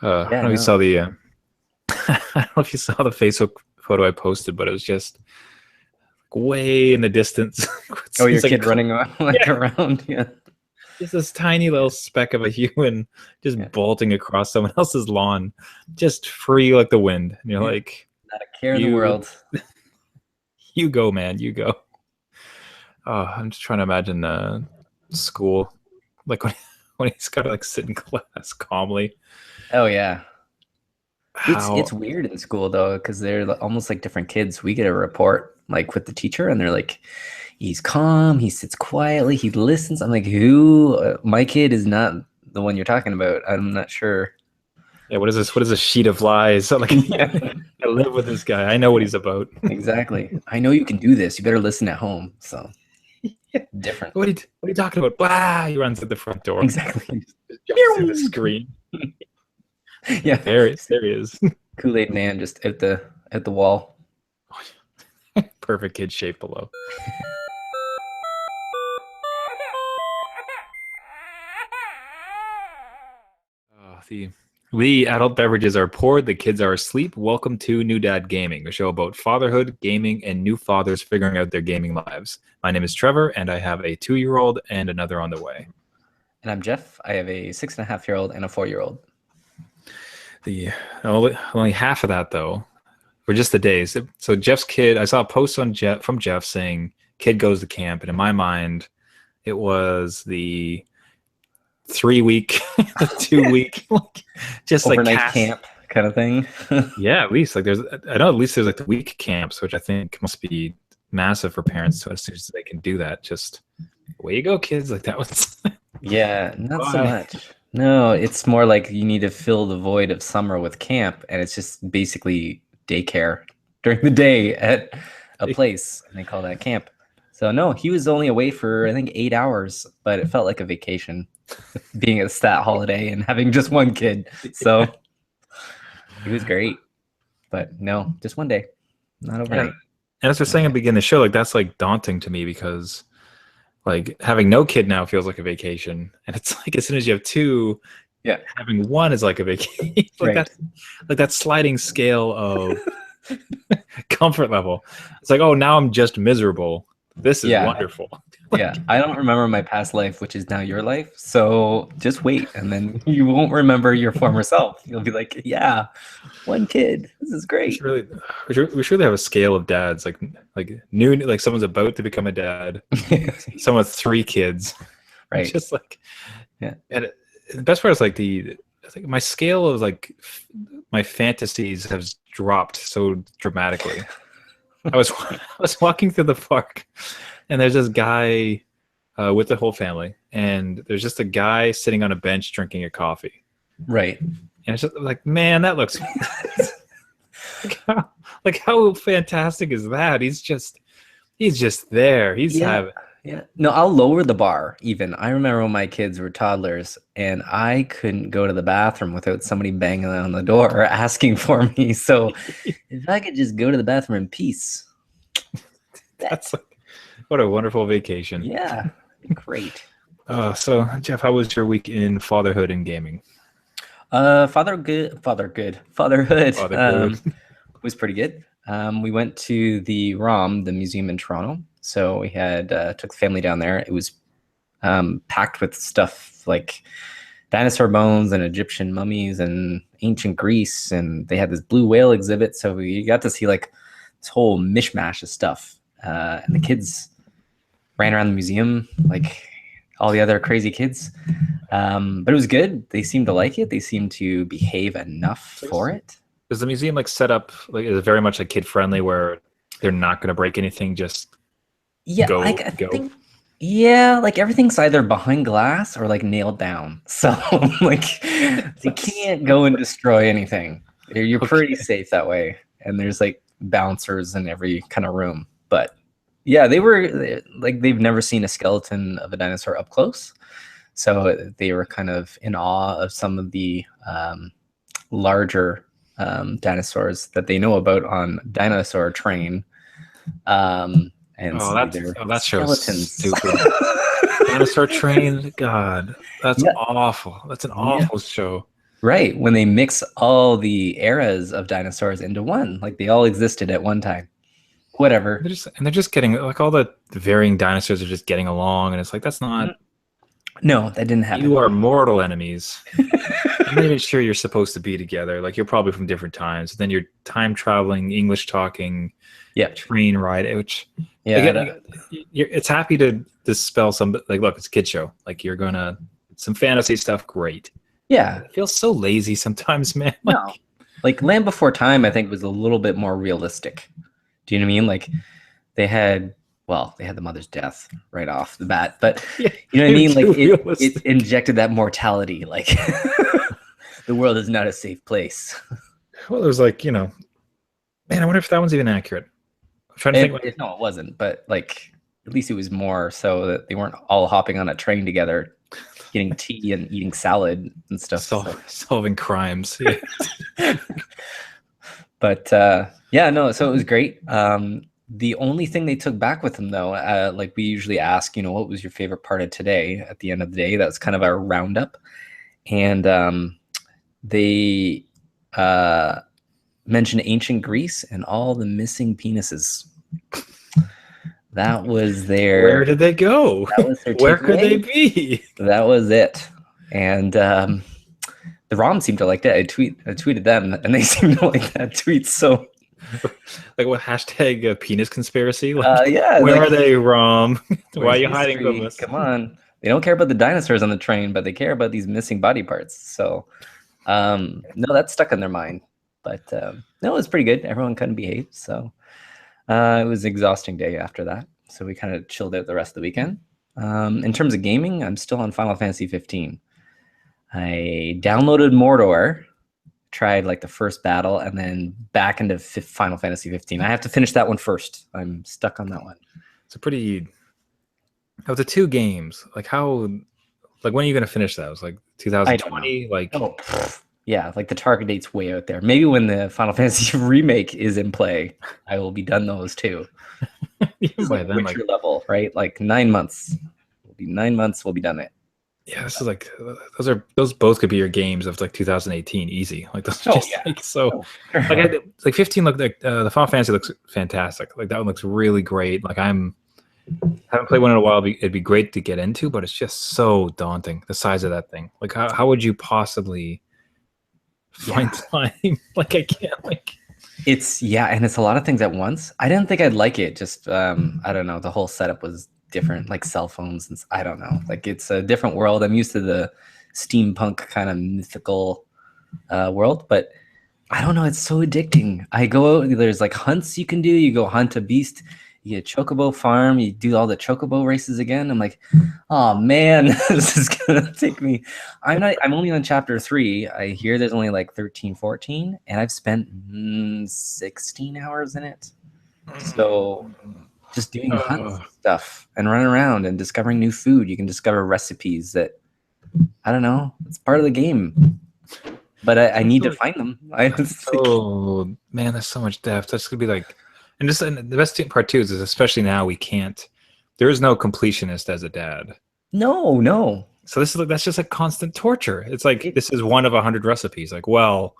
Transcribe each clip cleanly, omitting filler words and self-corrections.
I don't Yeah, know if you no. saw the I don't know if you saw the Facebook photo I posted, but it was just way in the distance. It Oh, your seems like kid running like yeah, around. Yeah, just this tiny yeah, little speck of a human yeah, just bolting across someone else's lawn, just free like the wind. And you're yeah. like, Not a care in the you world. you go, man, you go. Oh, I'm just trying to imagine school, like when he's got to like sit in class calmly. Oh yeah. It's How weird in school though, because they're almost like different kids. We get a report like with the teacher, and they're like, he's calm, he sits quietly, he listens. I'm like, who? My kid is not the one you're talking about. I'm not sure. yeah, what is this? What is a sheet of lies? So, like, Yeah, I live with this guy. I know what he's about. exactly. I know you can do this. You better listen at home. So different. What are you talking about? Blah! He runs to the front door. Exactly. Just jumps through the screen. Yeah. There he is. Kool-Aid man just at the wall. Perfect kid shape below. The adult beverages are poured, the kids are asleep. Welcome to New Dad Gaming, a show about fatherhood, gaming, and new fathers figuring out their gaming lives. My name is Trevor, and I have a 2-year-old and another on the way. And I'm Jeff. I have a 6.5-year-old and a 4-year-old. The only half of that though, for just the days. So Jeff's kid, I saw a post on from Jeff saying kid goes to camp, and in my mind, it was the 3-week, 2-week, like just Overnight like camp kind of thing. Yeah, at least like I know at least there's like the week camps, which I think must be massive for parents. So as soon as they can do that, just away you go, kids. Like that was. Yeah, not so Bye. much. No, it's more like you need to fill the void of summer with camp, and it's just basically daycare during the day at a place, and they call that camp. So no, he was only away for I think 8 hours, but it felt like a vacation, being a stat holiday and having just one kid. So it was great, but no, just one day, not overnight. And as we're saying at the beginning of the show, like that's like daunting to me because like having no kid now feels like a vacation, and it's like as soon as you have two, Yeah, having one is like a vacation. Like right. that sliding scale of comfort level. It's like, oh, now I'm just miserable. This is Yeah, wonderful. yeah. I don't remember my past life, which is now your life. So just wait, and then you won't remember your former self. You'll be like, yeah, one kid. This is We great. should really, we should really have a scale of dads, like new, like someone's about to become a dad, someone with 3 kids, Right. just like, Yeah. and the best part is like I think my scale of like my fantasies has dropped so dramatically. I was walking through the park, and there's this guy with the whole family, and there's just a guy sitting on a bench drinking a coffee, Right. and it's just like, man, that looks like how fantastic is that? He's just there. He's Yeah. having Yeah. No, I'll lower the bar even. I remember when my kids were toddlers and I couldn't go to the bathroom without somebody banging on the door or asking for me. So if I could just go to the bathroom in peace, that's like, what a wonderful vacation. yeah, great. So Jeff, how was your week in fatherhood and gaming? Fatherhood Fatherhood. was pretty good. We went to the ROM, the museum in Toronto. So we had took the family down there. It was packed with stuff like dinosaur bones and Egyptian mummies and ancient Greece, and they had this blue whale exhibit. So we got to see like this whole mishmash of stuff. And the kids ran around the museum like all the other crazy kids. But it was good. They seemed to like it. They seemed to behave enough for it. Is the museum like set up like is it very much like kid friendly where they're not going to break anything? Just Yeah, go like I go. think, yeah, like everything's either behind glass or like nailed down. So like you can't go and destroy anything. You're pretty safe that way. And there's like bouncers in every kind of room. But yeah, they were like they've never seen a skeleton of a dinosaur up close. So they were kind of in awe of some of the larger dinosaurs that they know about on Dinosaur Train. And Oh, so they're that show's skeletons. stupid. Dinosaur Train, God, that's Yeah. awful. That's an Yeah. awful show. Right, when they mix all the eras of dinosaurs into one, like they all existed at one time. Whatever. They're just getting like all the varying dinosaurs are just getting along, and it's like that's not. No, that didn't happen. You are mortal enemies. I'm not even sure you're supposed to be together. Like you're probably from different times. Then you're time traveling, English talking, train ride, which again, it's happy to dispel some. Like, look, it's a kid show. Like you're gonna some fantasy stuff, great. Yeah, it feels so lazy sometimes, man. Like, no, like Land Before Time, I think was a little bit more realistic. Do you know what I mean? Like they had the mother's death right off the bat, but you know what I mean? Like it injected that mortality. Like the world is not a safe place. Well, there's like, man, I wonder if that one's even accurate. I'm trying to think. No, it wasn't, but like at least it was more so that they weren't all hopping on a train together, getting tea and eating salad and stuff. Solving crimes. Yeah. But so it was great. The only thing they took back with them, though, like we usually ask, what was your favorite part of today at the end of the day? That's kind of our roundup. And they mentioned ancient Greece and all the missing penises. That was their... Where did they go? That was their Where could they be? That was it. And the ROM seemed to like that. I tweeted them, and they seemed to like that tweet, so... Like what hashtag penis conspiracy? Like, yeah. Where are they, Rom? Why are you hiding from us? Come on. They don't care about the dinosaurs on the train, but they care about these missing body parts. So, no, that's stuck in their mind. But no, it was pretty good. Everyone couldn't behave. So it was an exhausting day after that. So we kind of chilled out the rest of the weekend. In terms of gaming, I'm still on Final Fantasy 15. I downloaded Mordor, tried like the first battle, and then back into Final Fantasy 15. I have to finish that one first. I'm stuck on that one. It's a pretty... Of the two games, like when are you going to finish that? It was like 2020? Like, yeah, like the target date's way out there. Maybe when the Final Fantasy remake is in play, I will be done those too. By then, Witcher level, right? Like 9 months. It'll be 9 months, we'll be done it. Yeah, this is like those both could be your games of like 2018, easy. Like those are just like so. Like 15 looked like the Final Fantasy looks fantastic. Like that one looks really great. Like haven't played one in a while. It'd be great to get into, but it's just so daunting. The size of that thing. Like how would you possibly find time? Like I can't. Like it's and it's a lot of things at once. I didn't think I'd like it. Just I don't know. The whole setup was different, like cell phones, and I don't know. Like it's a different world. I'm used to the steampunk kind of mythical world, but I don't know. It's so addicting. I go out. There's like hunts you can do. You go hunt a beast. You get a chocobo farm. You do all the chocobo races again. I'm like, oh man, this is gonna take me. I'm only on chapter 3. I hear there's only like 13, 14, and I've spent 16 hours in it. So just doing hunt stuff and running around and discovering new food. You can discover recipes that, I don't know, it's part of the game. But I need to find them. Oh man, there's so much depth. That's gonna be like, and the best part too is especially now there is no completionist as a dad. No. So that's just a constant torture. It's like this is one of 100 recipes. Like, well,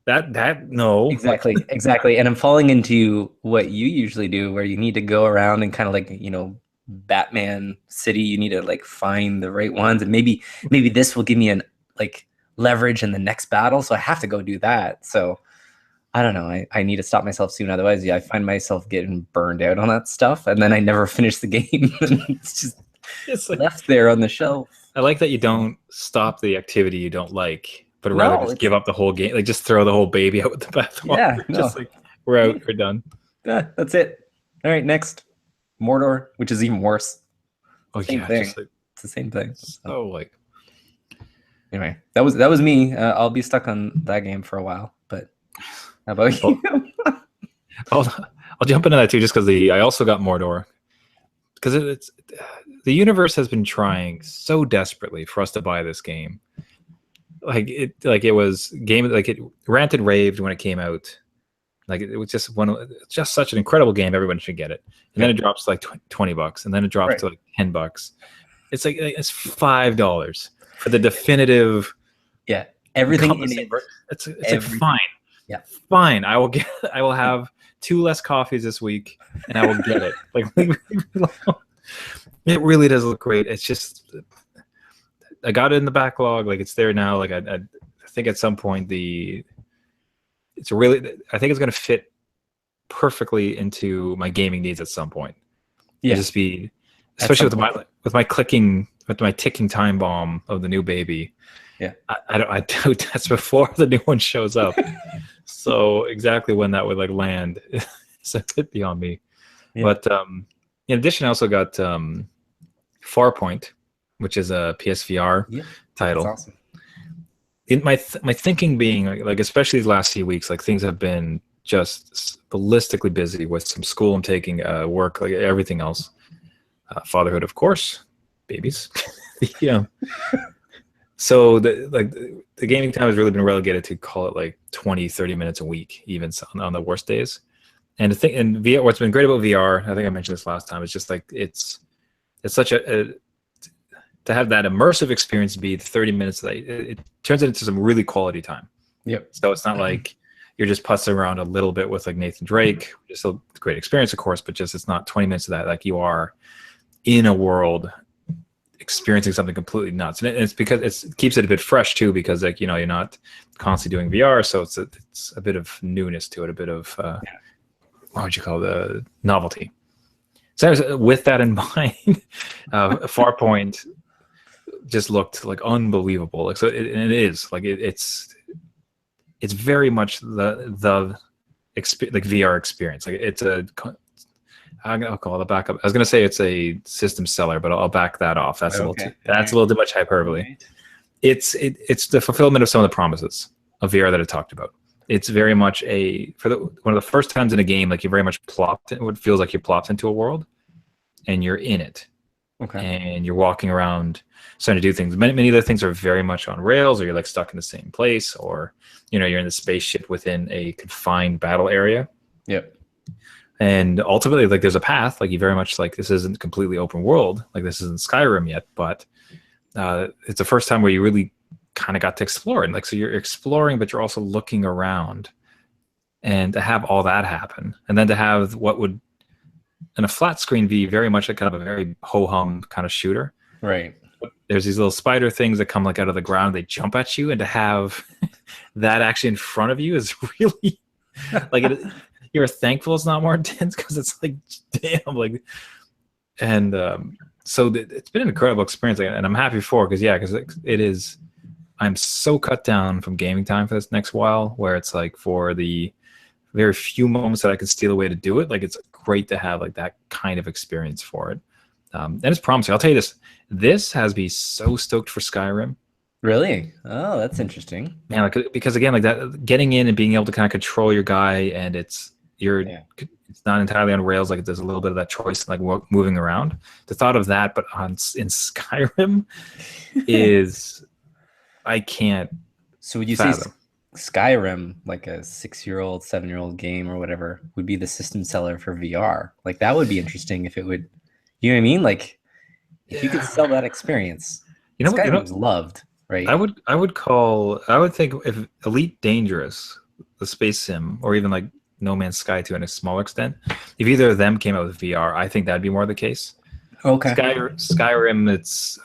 no. Exactly. And I'm falling into what you usually do, where you need to go around and kind of like, Batman City, you need to like find the right ones, and maybe this will give me an like leverage in the next battle. So I have to go do that. So I don't know. I need to stop myself soon. Otherwise, I find myself getting burned out on that stuff, and then I never finish the game. It's like, left there on the shelf. I like that you don't stop the activity you don't like, but rather just give up the whole game. Like just throw the whole baby out with the bathwater. Yeah, just like we're out, we're done. Yeah, that's it. All right, next Mordor, which is even worse. Oh same yeah, thing. just like, it's the same thing. So like. Anyway, that was me. I'll be stuck on that game for a while. But how about you? I'll jump into that too, just because I also got Mordor, because it's the universe has been trying so desperately for us to buy this game. It ranted raved when it came out. Like it was just such an incredible game. Everyone should get it. And then it drops to like $20, and then it drops to like $10. It's like it's $5 for the definitive Everything in it. It's like fine. Yeah. Fine. I will have 2 less coffees this week and I will get it. Like it really does look great. It's just I got it in the backlog, like it's there now. Like I think at some point I think it's gonna fit perfectly into my gaming needs at some point. Yeah. Just be, especially with my ticking time bomb of the new baby. Yeah. I doubt that's before the new one shows up. So exactly when that would like land is a bit beyond me. Yeah. But in addition, I also got Farpoint, which is a PSVR title. That's awesome. In my thinking being like especially these last few weeks, like things have been just ballistically busy with some school I'm taking, work, like everything else, fatherhood, of course, babies. So the gaming time has really been relegated to call it like 20-30 minutes a week, even on the worst days. And the thing, and VR, what's been great about VR, I think I mentioned this last time, is just like it's such a to have that immersive experience be 30 minutes, it turns it into some really quality time. Yep. So it's not like you're just putzing around a little bit with like Nathan Drake. It's still a great experience, of course, but just it's not 20 minutes of that. Like you are in a world experiencing something completely nuts, and it's because it keeps it a bit fresh too, because like you're not constantly doing VR, so it's a bit of newness to it, a bit of what would you call the novelty. So with that in mind, Farpoint just looked like unbelievable. Like so, it is like it's very much the like VR experience. Like it's I'll call it a backup. I was gonna say it's a system seller, but I'll back that off. That's a little too much hyperbole. Right. It's the fulfillment of some of the promises of VR that I talked about. It's very much one of the first times in a game, like you very much plopped. It feels like you're plopped into a world, and you're in it. Okay. And you're walking around starting to do things. Many other things are very much on rails, or you're like stuck in the same place, or you're in the spaceship within a confined battle area. Yep. And ultimately, like there's a path. Like you very much like this isn't completely open world. Like this isn't Skyrim yet, but it's the first time where you really kind of got to explore. And like so you're exploring, but you're also looking around. And to have all that happen, and then to have what would in a flat screen be very much like kind of a very ho-hum kind of shooter. Right. There's these little spider things that come like out of the ground. They jump at you, and to have that actually in front of you is really like you're thankful it's not more intense, because it's like damn like. And so it's been an incredible experience, and I'm happy for it, because it is. I'm so cut down from gaming time for this next while, where it's like for the very few moments that I can steal away to do it, like it's great to have like that kind of experience for it. And it's promising. I'll tell you this has me so stoked for Skyrim. Really? Oh, that's interesting. Yeah, like because again, like that getting in and being able to kind of control your guy, and it's not entirely on rails. Like there's a little bit of that choice, like moving around. The thought of that, but in Skyrim, is I can't. So would you fathom. Say Skyrim, like a 6-year-old, 7-year-old game or whatever, would be the system seller for VR? Like that would be interesting if it would. You know what I mean? Like if you could sell that experience. Skyrim's loved, right? I would think if Elite Dangerous, the space sim, or even like No Man's Sky to a smaller extent, if either of them came out with VR, I think that'd be more the case. Okay. Skyrim,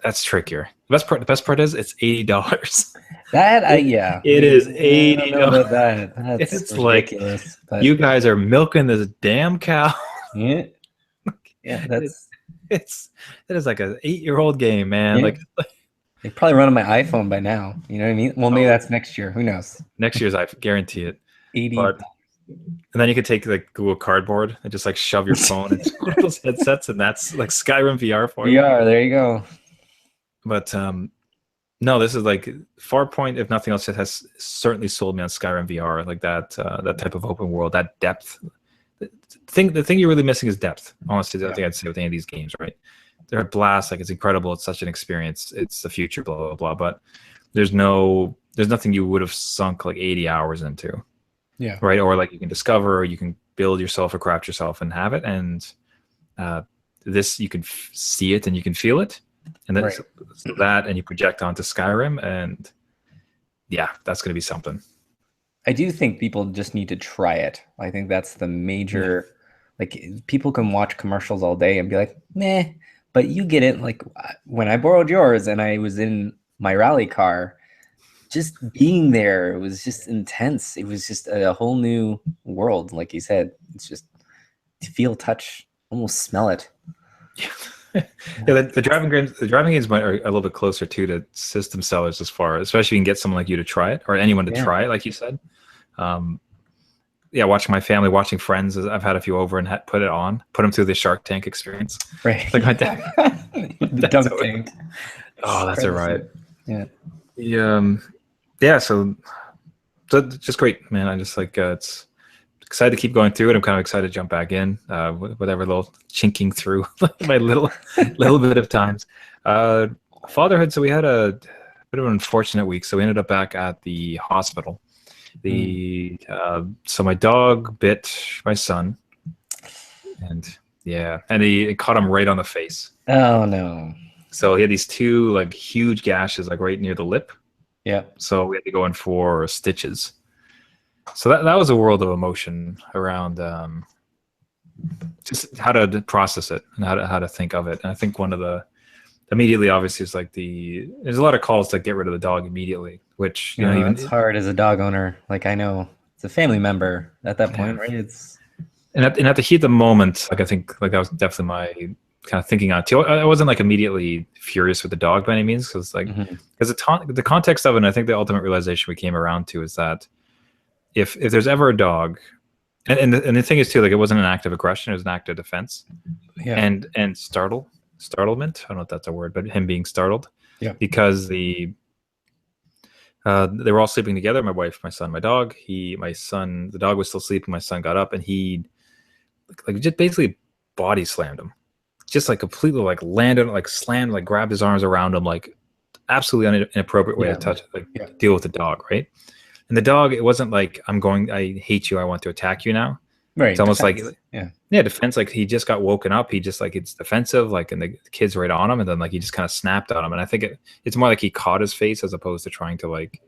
that's trickier. The best part is it's $80. It is $80. That's it's ridiculous. Like you guys are milking this damn cow. Yeah. Yeah, it is like an 8-year-old game, man. Yeah. Like they probably run on my iPhone by now. You know what I mean? Well, maybe that's next year. Who knows? Next year's, I guarantee it. 80. And then you could take like Google Cardboard and just like shove your phone into one of those headsets, and that's like Skyrim VR for you. VR, there you go. But no, this is like Farpoint. If nothing else, it has certainly sold me on Skyrim VR. Like that type of open world, that depth. The thing you're really missing is depth. Honestly, I think I'd say with any of these games, right? They're a blast. Like it's incredible. It's such an experience. It's the future. Blah blah blah. But there's nothing you would have sunk like 80 hours into. Yeah. Right. Or like you can discover, or you can build yourself or craft yourself and have it. And this you can see it and you can feel it. And then so that, and you project onto Skyrim, and yeah, that's going to be something. I do think people just need to try it. I think that's the major, like people can watch commercials all day and be like, meh, but you get it. Like when I borrowed yours and I was in my rally car, just being there, it was just intense. It was just a whole new world. Like you said, it's just to feel, touch, almost smell it. Yeah, the driving games are a little bit closer to system sellers as far, especially if you can get someone like you to try it or anyone to try it, like you said. Yeah, watching my family, watching friends. I've had a few over and put them through the Shark Tank experience. Right. Like my dad. The dunk tank. Oh, that's all right. Yeah. Yeah. So just great, man. I just like it's excited to keep going through it. I'm kind of excited to jump back in, whatever little chinking through my little bit of times. Fatherhood. So we had a bit of an unfortunate week. So we ended up back at the hospital. So my dog bit my son, and it caught him right on the face. Oh no. So he had these two like huge gashes like right near the lip. Yeah. So we had to go in for stitches. So that was a world of emotion around just how to process it and how to think of it. And I think one of the immediately obviously is like there's a lot of calls to get rid of the dog immediately, which even it's hard as a dog owner. Like I know it's a family member at that point, right? It's and at the heat of the moment, like I think like that was definitely my kind of thinking on it too. I wasn't like immediately furious with the dog by any means, because like because the context of it, and I think the ultimate realization we came around to is that if there's ever a dog, and the thing is too, like it wasn't an act of aggression, it was an act of defense, and startlement. I don't know if that's a word, but him being startled, because they were all sleeping together. My wife, my son, my dog. The dog was still sleeping. My son got up and he like just basically body slammed him, just like completely like landed, like slammed, like grabbed his arms around him, like absolutely inappropriate way to touch, deal with the dog, right? And the dog, it wasn't like I hate you, I want to attack you now. Right. It's almost defense. like defense. Like he just got woken up. He just like it's defensive. Like and the kid's right on him, and then like he just kind of snapped on him. And I think it's more like he caught his face as opposed to trying to like,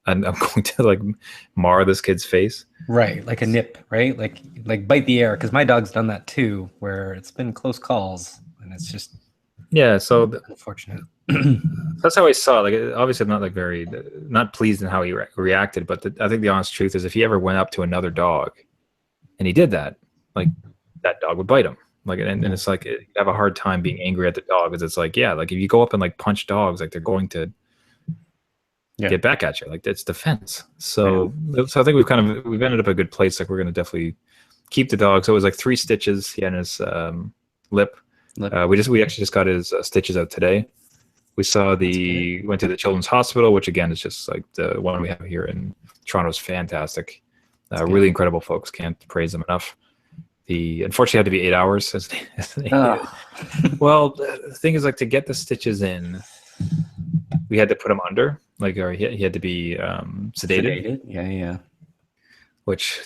I'm going to like mar this kid's face. Right, like a nip, right? Like bite the air. Because my dog's done that too, where it's been close calls, and it's just so unfortunate. That's how I saw it. Like obviously I'm not like very not pleased in how he reacted, but I think the honest truth is if he ever went up to another dog and he did that, like that dog would bite him. Like and it's like you have a hard time being angry at the dog, because it's like like if you go up and like punch dogs, like they're going to get back at you. Like that's defense. So I think we've ended up a good place. Like we're gonna definitely keep the dog. So it was like 3 stitches he had in his lip. We actually just got his stitches out today. We went to the Children's Hospital, which again is just like the one we have here in Toronto is fantastic. Really incredible folks. Can't praise them enough. Unfortunately had to be 8 hours. Well, the thing is like to get the stitches in, we had to put him under, like, or he had to be sedated. Yeah. Which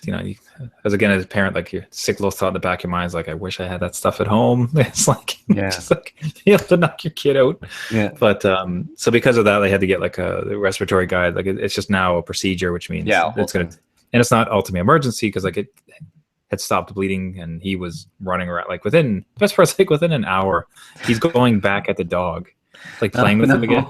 as a parent, like your sick little thought in the back of your mind is like, I wish I had that stuff at home. It's like just like you have to knock your kid out. Yeah. But so because of that, they had to get like the respiratory guide. Like it's just now a procedure, which means it's gonna, and it's not ultimately emergency because like it had stopped bleeding and he was running around like within an hour, he's going back at the dog, like playing with him again.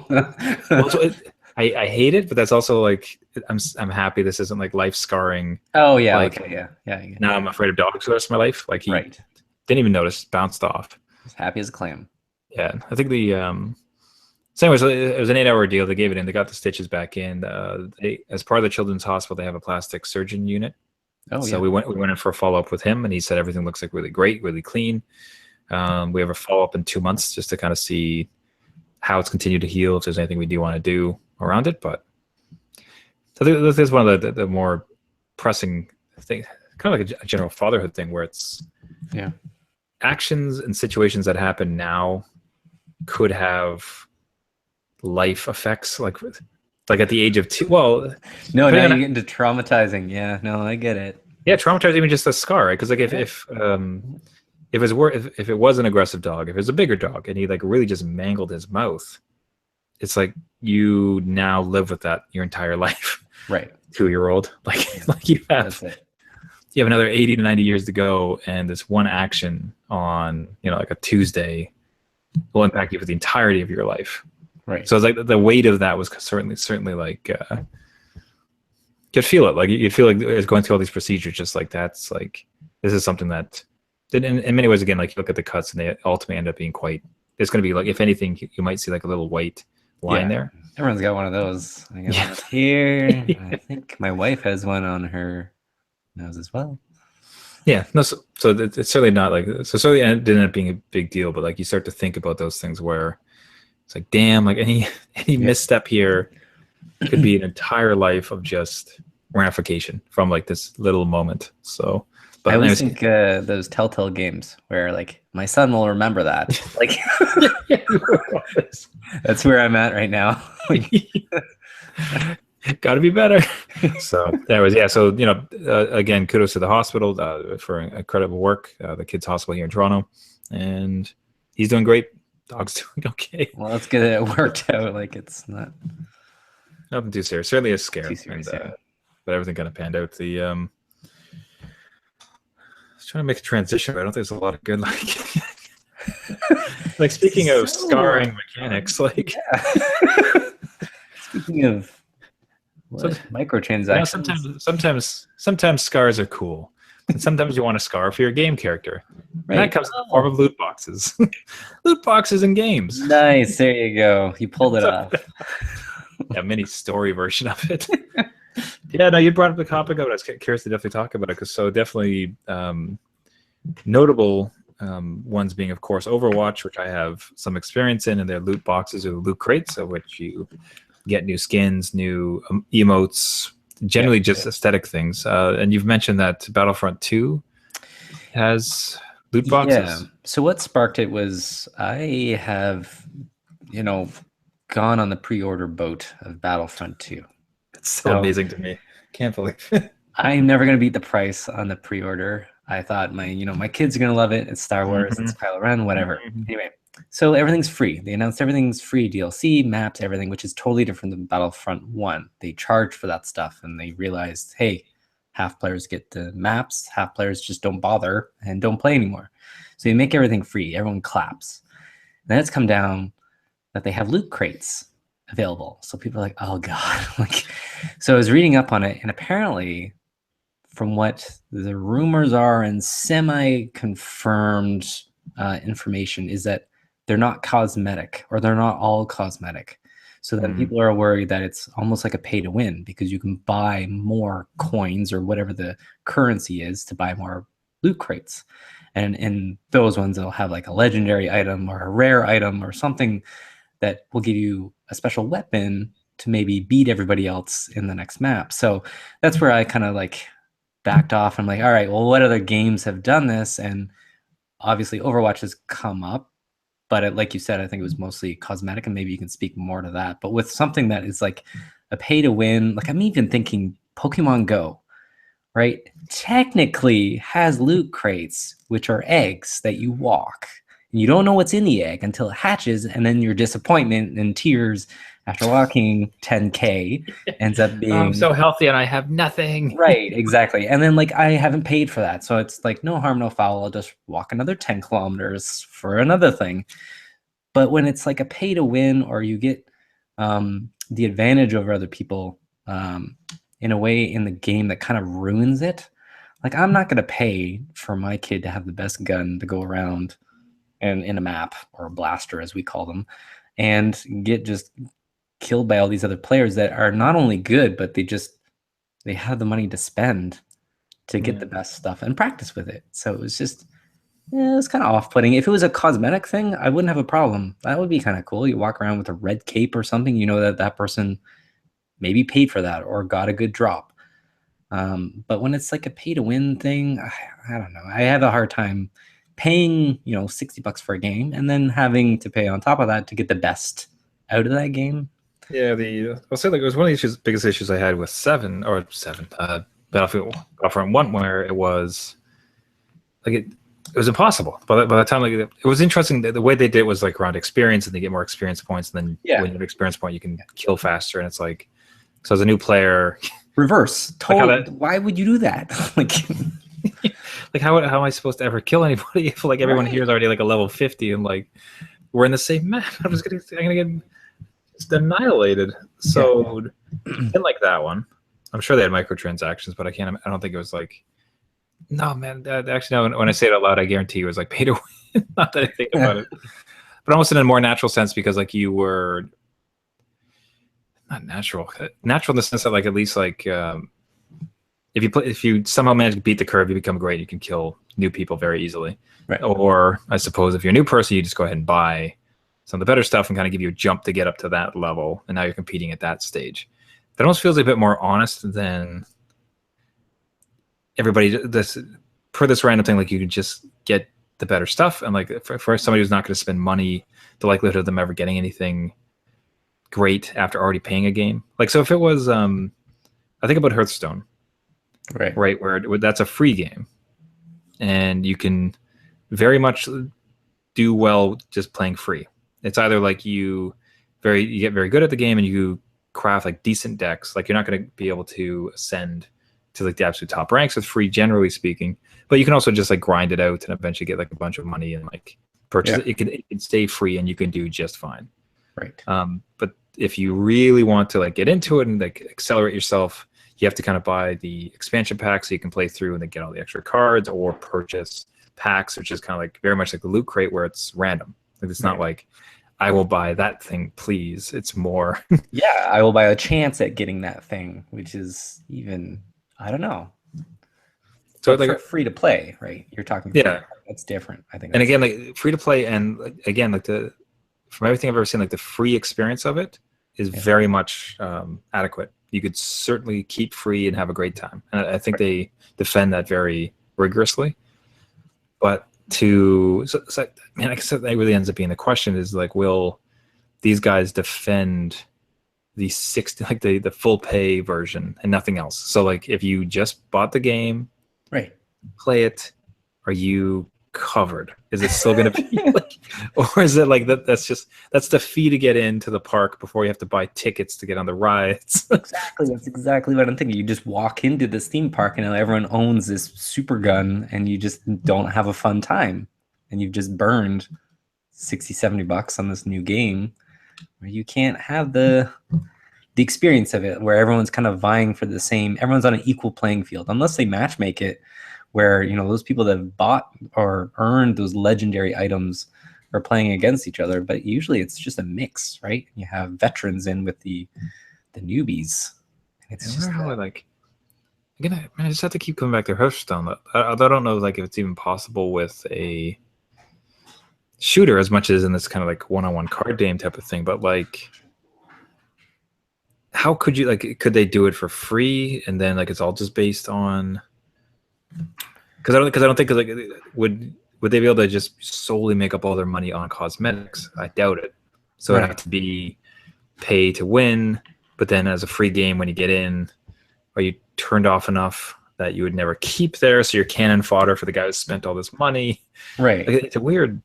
I hate it, but that's also like I'm happy this isn't like life scarring. Oh yeah, like, okay, yeah. Now I'm afraid of dogs for the rest of my life. Like he didn't even notice, bounced off. He's happy as a clam. Yeah, I think so anyways, it was an 8-hour deal. They gave it in. They got the stitches back in. As part of the Children's Hospital, they have a plastic surgeon unit. So we went in for a follow up with him, and he said everything looks like really great, really clean. We have a follow up in 2 months just to kind of see how it's continued to heal, if there's anything we do want to do around it. But so this is one of the more pressing things, kind of like a general fatherhood thing, where it's actions and situations that happen now could have life effects, like at the age of 2. Well, no, now you get into traumatizing. Yeah, no, I get it. Yeah, traumatizing, even just a scar, right? Because like if it was an aggressive dog, if it was a bigger dog and he like really just mangled his mouth, it's like you now live with that your entire life. Right. 2-year-old, like you have another 80 to 90 years to go, and this one action on like a Tuesday will impact you for the entirety of your life. Right. So it's like the weight of that was certainly like could feel it. Like you feel like it's going through all these procedures, just like that's like this is something that in many ways, again, like you look at the cuts and they ultimately end up being quite. It's going to be like, if anything, you might see like a little white line there. Everyone's got one of those. I got one here. I think my wife has one on her nose as well. Yeah, no, so it's certainly not like so. Certainly, it didn't end up being a big deal, but like you start to think about those things where it's like, damn, like any misstep here could be an entire life of just ramification from like this little moment. So, but I always think those Telltale games where like my son will remember that. Like that's where I'm at right now. Got to be better. So so again, kudos to the hospital for incredible work. The kids' hospital here in Toronto, and he's doing great. Dog's doing okay. Well, let's get it worked out. Like it's not nothing too serious. Certainly a scare, too serious, but everything kind of panned out. The I was trying to make a transition, but I don't think there's a lot of good like speaking of scarring mechanics, like speaking of microtransactions. Sometimes scars are cool, and sometimes you want a scar for your game character. Right. And that comes in the form of loot boxes. Loot boxes in games. Nice, there you go. You pulled it off. Yeah, mini story version of it. Yeah, no, you brought up the topic. I was curious to definitely talk about it because so definitely notable ones being, of course, Overwatch, which I have some experience in, and their loot boxes or loot crates, of which you get new skins, new emotes, generally just aesthetic things. And you've mentioned that Battlefront 2 has loot boxes. Yeah. So what sparked it was I have, gone on the pre-order boat of Battlefront 2. It's so amazing to me. Can't believe it. I'm never going to beat the price on the pre-order. I thought my kids are going to love it. It's Star Wars, it's Kylo Ren, whatever. Anyway, so everything's free. They announced everything's free, DLC, maps, everything, which is totally different than Battlefront 1. They charge for that stuff, and they realized, hey, half players get the maps, half players just don't bother and don't play anymore. So you make everything free. Everyone claps. And then it's come down that they have loot crates available. So people are like, oh God. So I was reading up on it, and apparently from what the rumors are and semi-confirmed information is that they're not cosmetic, or they're not all cosmetic. So then people are worried that it's almost like a pay to win because you can buy more coins or whatever the currency is to buy more loot crates. And in those ones, they'll have like a legendary item or a rare item or something that will give you a special weapon to maybe beat everybody else in the next map. So that's where I kind of like backed off. I'm like, all right, well, what other games have done this? And obviously Overwatch has come up, but like you said, I think it was mostly cosmetic, and maybe you can speak more to that. But with something that is like a pay to win, like I'm even thinking Pokemon Go, right? Technically has loot crates, which are eggs that you walk. And you don't know what's in the egg until it hatches, and then your disappointment and tears after walking 10K ends up being, I'm so healthy and I have nothing. Right, exactly. And then like I haven't paid for that. So it's like no harm, no foul. I'll just walk another 10 kilometers for another thing. But when it's like a pay to win, or you get the advantage over other people in a way in the game that kind of ruins it. Like I'm not going to pay for my kid to have the best gun to go around and in a map, or a blaster as we call them, and get just killed by all these other players that are not only good, but they have the money to spend to get the best stuff and practice with it. So it was just, it was kind of off-putting. If it was a cosmetic thing, I wouldn't have a problem. That would be kind of cool. You walk around with a red cape or something, you know that person maybe paid for that or got a good drop. But when it's like a pay-to-win thing, I don't know. I have a hard time paying, $60 for a game and then having to pay on top of that to get the best out of that game. Yeah, I'll say like it was one of the biggest issues I had with Battlefield Battlefront 1, where it was like it was impossible. By the time, like, it was interesting. The way they did it was like around experience, and they get more experience points, and then when you have experience point, you can kill faster. And it's like, so as a new player, reverse. Why would you do that? Like, like how am I supposed to ever kill anybody if like everyone here is already like a level 50 and like we're in the same map? I'm gonna get just annihilated. So I didn't like that one. I'm sure they had microtransactions, but I don't think it was like. No, man. Actually, no. When I say it out loud, I guarantee it was like pay to win. Not that I think about it, but almost in a more natural sense because like you were not natural in the sense that like at least like if you somehow manage to beat the curve, you become great. You can kill new people very easily. Right. Or I suppose if you're a new person, you just go ahead and buy some of the better stuff and kind of give you a jump to get up to that level, and now you're competing at that stage. That almost feels a bit more honest than. Everybody this random thing, like you can just get the better stuff, and like for somebody who's not going to spend money, the likelihood of them ever getting anything great after already paying a game. Like so, if it was, I think about Hearthstone, right, where that's a free game, and you can very much do well just playing free. It's either like you get very good at the game and you craft like decent decks. Like you're not going to be able to ascend to like the absolute top ranks with free, generally speaking, but you can also just like grind it out and eventually get like a bunch of money and like purchase it. It can stay free and you can do just fine. Right. But if you really want to like get into it and like accelerate yourself, you have to kind of buy the expansion pack so you can play through and then get all the extra cards, or purchase packs, which is kind of like very much like the loot crate where it's random. Like it's not like I will buy that thing, please. It's more. Yeah, I will buy a chance at getting that thing, which is even. I don't know. So like free to play, right? You're talking. That's different. I think. And again, like free to play, and again, like from everything I've ever seen, like the free experience of it is very much adequate. You could certainly keep free and have a great time, and I think they defend that very rigorously. But man, I guess that really ends up being the question: is like, will these guys defend the the full pay version and nothing else? So like if you just bought the game, right, play it, are you covered? Is it still going to be like, or is it like that's the fee to get into the park before you have to buy tickets to get on the rides? Exactly. That's exactly what I'm thinking. You just walk into this theme park and everyone owns this super gun and you just don't have a fun time, and you've just burned $60-$70 on this new game where you can't have the experience of it, where everyone's kind of vying for the same, everyone's on an equal playing field, unless they match make it where, you know, those people that have bought or earned those legendary items are playing against each other. But usually it's just a mix, right? You have veterans in with the newbies. It's just how like, again, I just have to keep coming back to Hearthstone. I don't know like if it's even possible with a shooter as much as in this kind of like one-on-one card game type of thing, but like how could you like, could they do it for free and then like it's all just based on, because I don't think like would they be able to just solely make up all their money on cosmetics? I doubt it. So it'd have to be pay to win, but then as a free game, when you get in, are you turned off enough that you would never keep there, so you're cannon fodder for the guy who spent all this money? Right. Like, it's a weird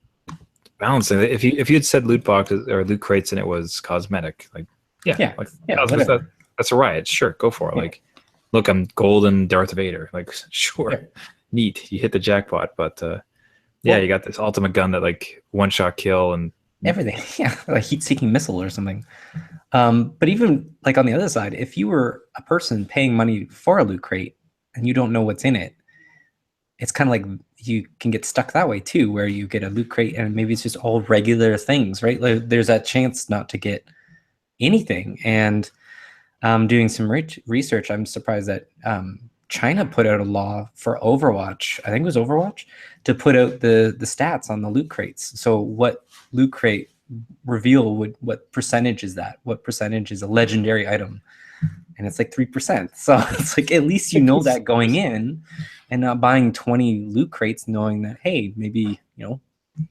balancing. If you had said loot boxes or loot crates and it was cosmetic, like that's a riot. Sure, go for it. Yeah. Like, look, I'm golden Darth Vader. Like, sure, neat. You hit the jackpot. But you got this ultimate gun that like one shot kill and everything. Yeah, like heat-seeking missile or something. But even like on the other side, if you were a person paying money for a loot crate and you don't know what's in it, it's kind of like you can get stuck that way too, where you get a loot crate and maybe it's just all regular things, right? Like, there's that chance not to get anything. And doing some research, I'm surprised that China put out a law for Overwatch, I think it was Overwatch, to put out the stats on the loot crates. So what loot crate reveal what percentage is that? What percentage is a legendary item? And it's like 3%. So it's like, at least you know that going in, and not buying 20 loot crates knowing that, hey, maybe, you know,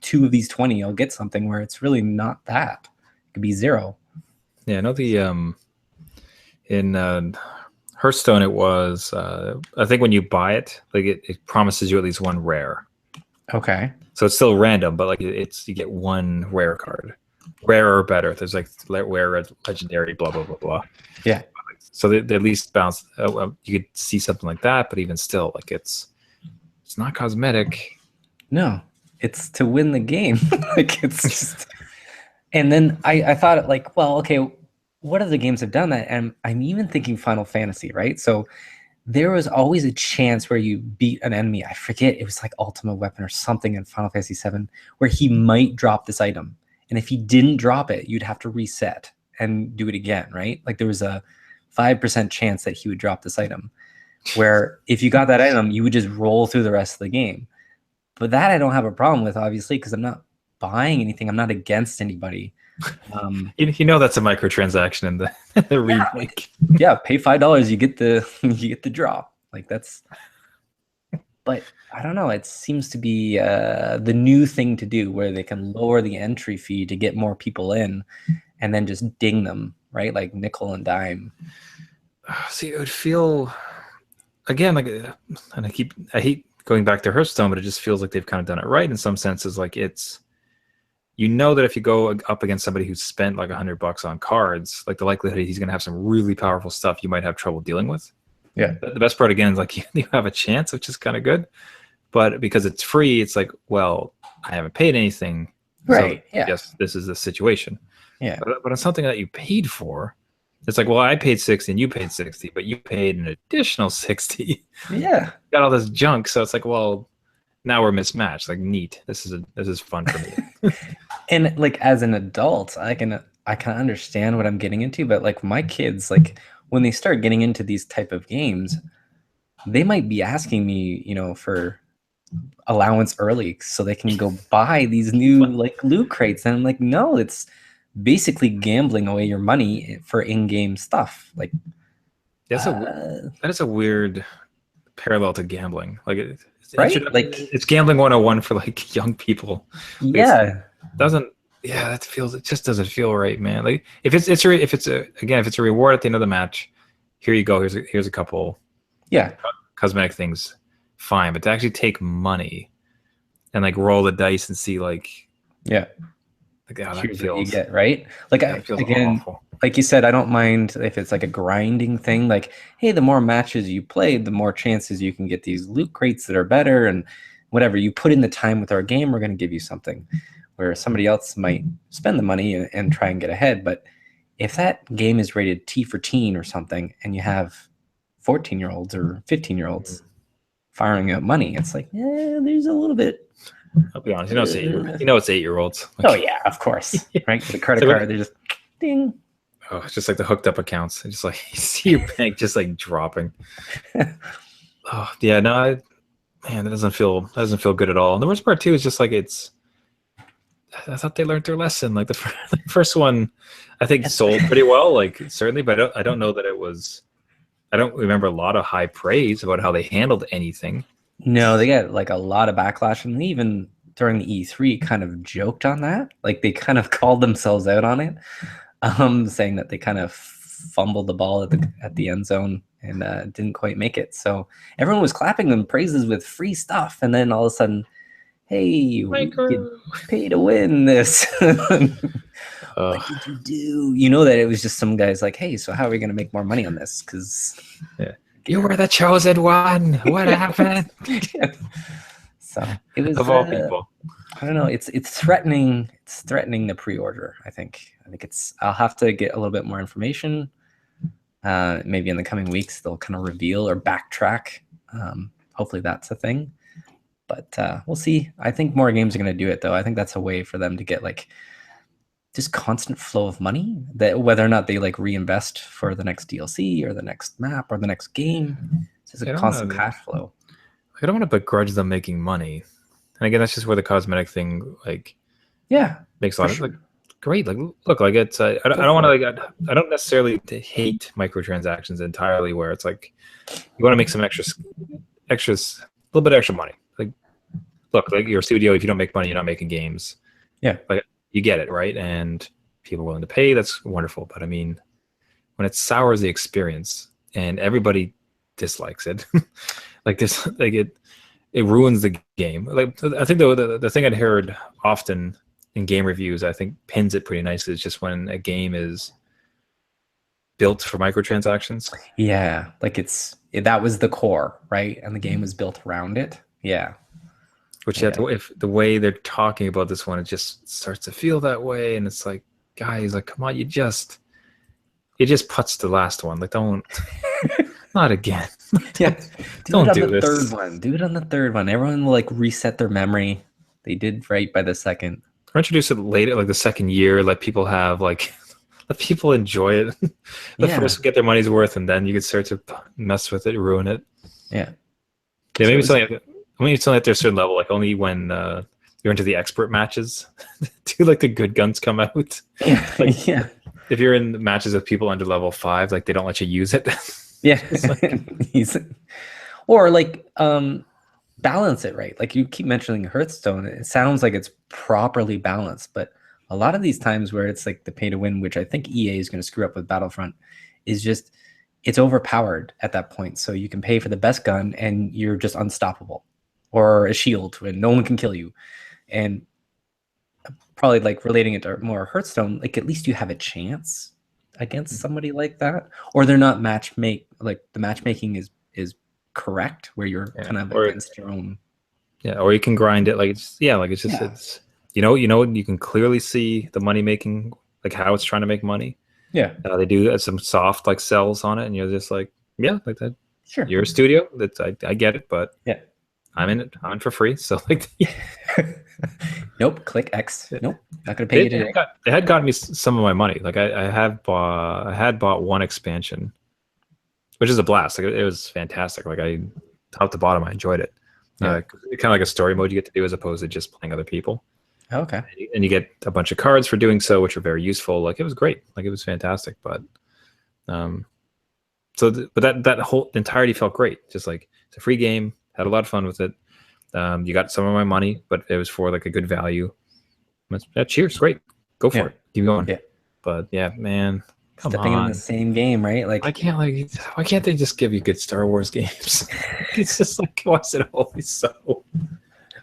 2 of these 20 I'll get something, where it's really not that. It could be 0. Yeah, I know the in Hearthstone it was I think when you buy it, like it promises you at least one rare. Okay. So it's still random, but like it's you get one rare card, rare or better. There's like rare, legendary, blah blah blah blah. Yeah. So they at least bounce. You could see something like that, but even still, like it's not cosmetic. No, it's to win the game. Like it's just. And then I thought like, well, okay, what other games have done that? And I'm even thinking Final Fantasy, right? So there was always a chance where you beat an enemy. I forget, it was like Ultimate Weapon or something in Final Fantasy VII, where he might drop this item. And if he didn't drop it, you'd have to reset and do it again, right? Like there was a 5% chance that he would drop this item, where if you got that item, you would just roll through the rest of the game. But that I don't have a problem with, obviously, because I'm not buying anything. I'm not against anybody. You know that's a microtransaction in the remake. Yeah, pay $5, you get the you get the drop. Like that's. But I don't know. It seems to be the new thing to do, where they can lower the entry fee to get more people in, and then just ding them, right? Like nickel and dime. See, it would feel again like, and I hate going back to Hearthstone, but it just feels like they've kind of done it right in some senses. Like it's, you know, that if you go up against somebody who's spent like $100 on cards, like the likelihood he's going to have some really powerful stuff you might have trouble dealing with. Yeah. The best part again is like you have a chance, which is kind of good, but because it's free, it's like, well, I haven't paid anything, right? So yeah. Yes, this is the situation. Yeah. But on something that you paid for, it's like, well, I paid 60 and you paid 60, but you paid an additional 60. Yeah. Got all this junk, so it's like, well, now we're mismatched. Like, neat. This is fun for me. And like as an adult, I can understand what I'm getting into, but like my kids, like when they start getting into these type of games, they might be asking me, you know, for allowance early so they can go buy these new like loot crates. And I'm like, no, it's basically gambling away your money for in-game stuff. Like that is a weird parallel to gambling. Like right? Like it's gambling 101 for like young people. Yeah. It just doesn't feel right, man. Like if it's a reward at the end of the match, here you go. Here's a couple cosmetic things, fine. But to actually take money and like roll the dice and see like here's what you get, right? Like again, awful. Like you said, I don't mind if it's like a grinding thing. Like, hey, the more matches you play, the more chances you can get these loot crates that are better, and whatever you put in the time with our game, we're going to give you something. Where somebody else might spend the money and try and get ahead. But if that game is rated T for teen or something, and you have 14-year-olds or 15-year-olds firing out money, it's like, yeah, there's a little bit. I'll be honest, it's 8-year-olds. Like, oh yeah, of course, right? With the credit card, they're just ding. Oh, it's just like the hooked up accounts. It's just like you see your bank just like dropping. Oh yeah, no, man, that doesn't feel good at all. And the worst part too is just like I thought they learned their lesson. Like the first one, I think sold pretty well, like certainly, but I don't know that it was. I don't remember a lot of high praise about how they handled anything. No, they got like a lot of backlash, and even during the E3, kind of joked on that. Like they kind of called themselves out on it, saying that they kind of fumbled the ball at the end zone and didn't quite make it. So everyone was clapping them praises with free stuff, and then all of a sudden, hey, we get pay to win this. What did you do? You know that it was just some guys like, hey, so how are we going to make more money on this? Because you were the chosen one. What happened? So it was of all people. I don't know. It's threatening. It's threatening the pre-order. I think it's. I'll have to get a little bit more information. Maybe in the coming weeks they'll kind of reveal or backtrack. Hopefully that's a thing. But we'll see. I think more games are going to do it, though. I think that's a way for them to get like just constant flow of money. That whether or not they like reinvest for the next DLC or the next map or the next game, it's just a constant cash flow. I don't want to begrudge them making money. And again, that's just where the cosmetic thing like makes a lot of like great. Like look, like it's I don't want to like I don't necessarily hate microtransactions entirely. Where it's like you want to make some extras, a little bit extra money. Like look, like your studio, if you don't make money, you're not making games. Yeah, like you get it, right? And people are willing to pay. That's wonderful. But I mean, when it sours the experience and everybody dislikes it, like this, like it. it ruins the game. Like I think the thing I'd heard often in game reviews, I think pins it pretty nicely, is just when a game is built for microtransactions. Yeah, like that was the core, right? And the game was built around it. Yeah. Which Yeah. if the way they're talking about this one, it just starts to feel that way, and it's like, guys, like, come on, you just putts the last one. Like, don't, not again. Yeah. Don't it on do the this. third one. Do it on the third one. Everyone will like reset their memory. They did right by the second. Or introduce it later, like the second year. Let people have like, let people enjoy it. Let first get their money's worth, and then you can start to mess with it, ruin it. Yeah. Yeah, maybe something at their certain level, like only when you're into the expert matches, do like the good guns come out. Yeah. Like, yeah. If you're in matches of people under level 5, like they don't let you use it. Yeah. Or like balance it right. Like you keep mentioning Hearthstone. It sounds like it's properly balanced, but a lot of these times where it's like the pay to win, which I think EA is going to screw up with Battlefront, is just it's overpowered at that point. So you can pay for the best gun and you're just unstoppable, or a shield and no one can kill you. And probably like relating it to more Hearthstone, like at least you have a chance against somebody like that, or they're not like the matchmaking is correct where you're kind of against your own. Yeah, or you can grind it like it's just it's you can clearly see the money making, like how it's trying to make money. Yeah, they do some soft like sells on it, and you're just like, yeah, like that. Sure, you're a studio. That's I get it, but yeah, I'm in it. I'm in for free. So like, nope. Click X. Nope, not gonna pay you today. It had gotten me some of my money. Like I had bought one expansion, which is a blast. Like it was fantastic. Like I top to bottom, I enjoyed it. Yeah. Kind of like a story mode you get to do as opposed to just playing other people. Okay. And you get a bunch of cards for doing so, which are very useful. Like it was great. Like it was fantastic. But that whole entirety felt great. Just like it's a free game. Had a lot of fun with it. You got some of my money, but it was for like a good value. Cheers, great. Go for it. Keep going. Yeah. But yeah, man. Stepping in the same game, right? Like why can't they just give you good Star Wars games? It's just like, why is it always so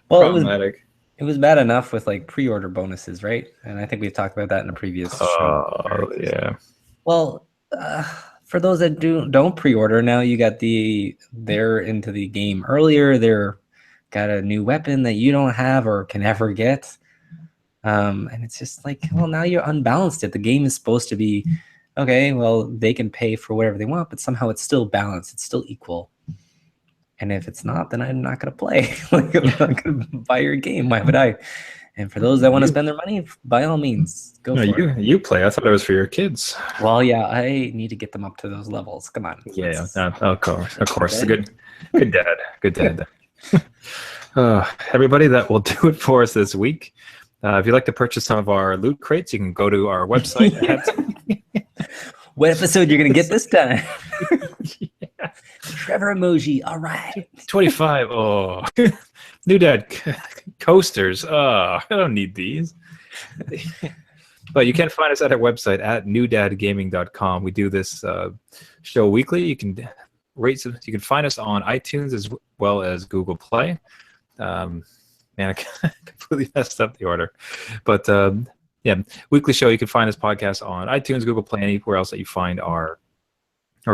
problematic? It was bad enough with like pre-order bonuses, right? And I think we've talked about that in a previous show. Oh yeah. Well, for those that don't pre-order, now you got they're into the game earlier. They're got a new weapon that you don't have or can ever get. And it's just like, well, now you're unbalanced. The game is supposed to be okay, well, they can pay for whatever they want, but somehow it's still balanced. It's still equal. And if it's not, then I'm not going to play. Like, I'm not going to buy your game. Why would I? And for those that want to spend their money, by all means, go for it. You play. I thought it was for your kids. Well, yeah, I need to get them up to those levels. Come on. Yeah, of course. Good dad. Everybody, that will do it for us this week. If you'd like to purchase some of our loot crates, you can go to our website. What episode you're going to get this time? Yeah. Trevor emoji. All right. 25. Oh, New Dad coasters. Oh, I don't need these. But you can find us at our website at newdadgaming.com. We do this show weekly. You can find us on iTunes as well as Google Play. Man, I completely messed up the order. But yeah, weekly show. You can find this podcast on iTunes, Google Play, anywhere else that you find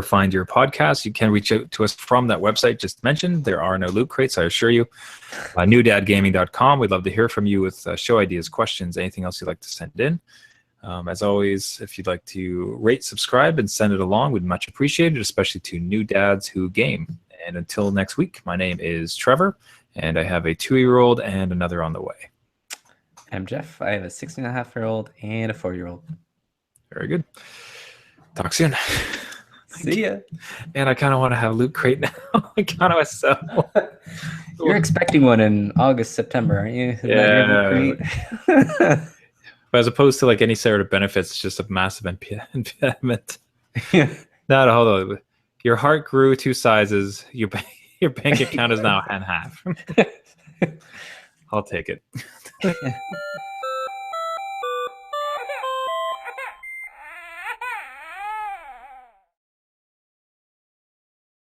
find your podcast. You can reach out to us from that website just mentioned. There are no loot crates, I assure you. Newdadgaming.com. We'd love to hear from you with show ideas, questions, anything else you'd like to send in. As always, if you'd like to rate, subscribe, and send it along, we'd much appreciate it, especially to new dads who game. And until next week, my name is Trevor, and I have a 2-year-old and another on the way. I'm Jeff. I have a 16.5-year-old and a 4-year-old. Very good. Talk soon. See ya. And I kind of want to have Loot Crate now. I kind of sell. You're expecting one in August, September, aren't you? Yeah. As opposed to like any sort of benefits, it's just a massive impediment. Yeah. No, hold on. Your heart grew 2 sizes. Your bank account is now half. I'll take it.